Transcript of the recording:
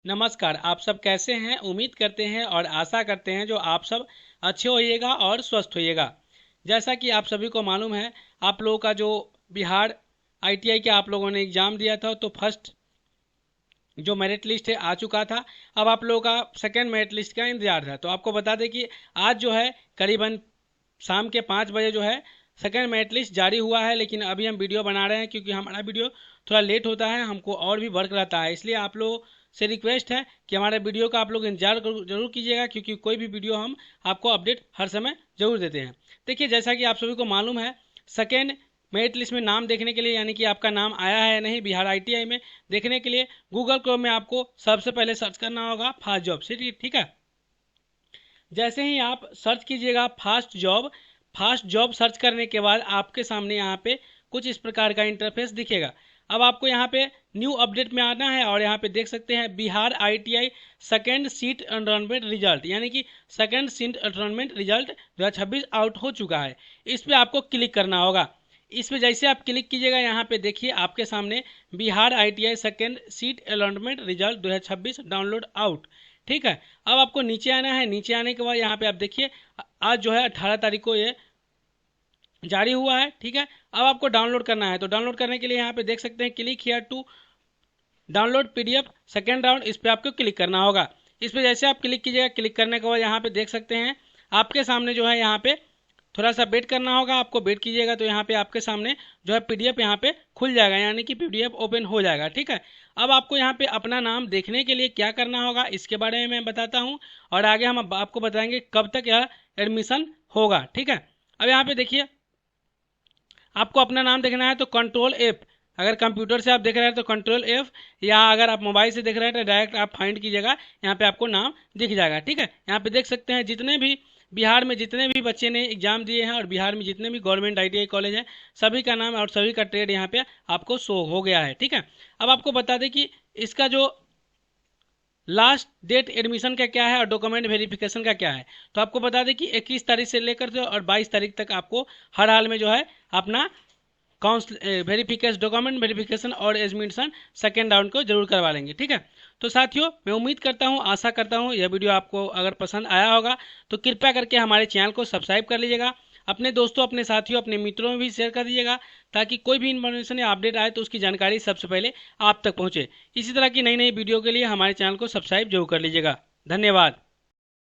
नमस्कार। आप सब कैसे हैं? उम्मीद करते हैं और आशा करते हैं जो आप सब अच्छे होइएगा और स्वस्थ होइएगा। जैसा कि आप सभी को मालूम है, आप लोगों का जो बिहार आईटीआई के आप लोगों ने एग्ज़ाम दिया था तो फर्स्ट जो मेरिट लिस्ट है आ चुका था। अब आप लोगों का सेकेंड मेरिट लिस्ट का इंतजार था। तो आपको बता दें कि आज जो है करीबन शाम के 5 बजे जो है सेकेंड मेरिट लिस्ट जारी हुआ है। लेकिन अभी हम वीडियो बना रहे हैं क्योंकि हमारा वीडियो थोड़ा लेट होता है, हमको और भी वर्क रहता है। इसलिए आप लोगों से रिक्वेस्ट है कि हमारे वीडियो का आप लोग इंतजार जरूर कीजिएगा, क्योंकि कोई भी वीडियो हम आपको अपडेट हर समय जरूर देते हैं। देखिए, जैसा कि आप सभी को मालूम है, सेकेंड मेरिट लिस्ट में नाम देखने के लिए, यानी कि आपका नाम आया है या नहीं बिहार आईटीआई में, देखने के लिए गूगल क्रोम में आपको सबसे पहले सर्च करना होगा फास्ट जॉब से। ठीक है, जैसे ही आप सर्च कीजिएगा फास्ट जॉब सर्च करने के बाद आपके सामने यहाँ पे कुछ इस प्रकार का इंटरफेस दिखेगा। अब आपको यहाँ पे न्यू अपडेट में आना है और यहाँ पे देख सकते हैं Bihar ITI second seat enrolment result, यानी कि second seat enrolment result 2026 out हो चुका है। इस पर आपको क्लिक करना होगा। इस पे जैसे आप क्लिक कीजिएगा, यहाँ पे देखिए आपके सामने Bihar ITI second seat allotment result 2026 download out. ठीक है, अब आपको नीचे आना है। नीचे आने के बाद यहाँ पे आप देखिए आज जो है 18 तारीख को ये जारी हुआ है। ठीक है, अब आपको डाउनलोड करना है। तो डाउनलोड करने के लिए यहाँ पे देख सकते हैं click here to download PDF second round, इस पर आपको क्लिक करना होगा। इस पर जैसे आप क्लिक कीजिएगा, क्लिक करने के बाद यहाँ पे देख सकते हैं आपके सामने जो है यहाँ पे थोड़ा सा वेट करना होगा। आपको वेट कीजिएगा तो यहाँ पे आपके सामने जो है पीडीएफ यहाँ पे खुल जाएगा, यानी कि पीडीएफ ओपन हो जाएगा। ठीक है, अब आपको यहाँ पे अपना नाम देखने के लिए क्या करना होगा इसके बारे में मैं बताता हूँ, और आगे हम आपको बताएंगे कब तक यह एडमिशन होगा। ठीक है, अब यहाँ पे देखिए आपको अपना नाम देखना है तो कंट्रोल एफ, अगर कंप्यूटर से आप देख रहे हैं तो कंट्रोल एफ, या अगर आप मोबाइल से देख रहे हैं तो डायरेक्ट आप फाइंड कीजिएगा, यहाँ पे आपको नाम दिख जाएगा। ठीक है, यहाँ पे देख सकते हैं जितने भी बिहार में जितने भी बच्चे ने एग्जाम दिए हैं और बिहार में जितने भी गवर्नमेंट आईटीआई कॉलेज हैं, सभी का नाम और सभी का ट्रेड यहाँ पे आपको शो हो गया है। ठीक है, अब आपको बता दें कि इसका जो लास्ट डेट एडमिशन का क्या है और डॉक्यूमेंट वेरिफिकेशन का क्या है। तो आपको बता दें कि 21 तारीख से लेकर के और 22 तारीख तक आपको हर हाल में जो है अपना वेरिफिकेशन, डॉक्यूमेंट वेरिफिकेशन और एडमिशन सेकेंड राउंड को जरूर करवा लेंगे। ठीक है, तो साथियों मैं उम्मीद करता हूँ, आशा करता हूँ यह वीडियो आपको अगर पसंद आया होगा तो कृपया करके हमारे चैनल को सब्सक्राइब कर लीजिएगा। अपने दोस्तों, अपने साथियों, अपने मित्रों में भी शेयर कर दीजिएगा, ताकि कोई भी इन्फॉर्मेशन या अपडेट आए तो उसकी जानकारी सबसे पहले आप तक पहुँचे। इसी तरह की नई नई वीडियो के लिए हमारे चैनल को सब्सक्राइब जरूर कर लीजिएगा। धन्यवाद।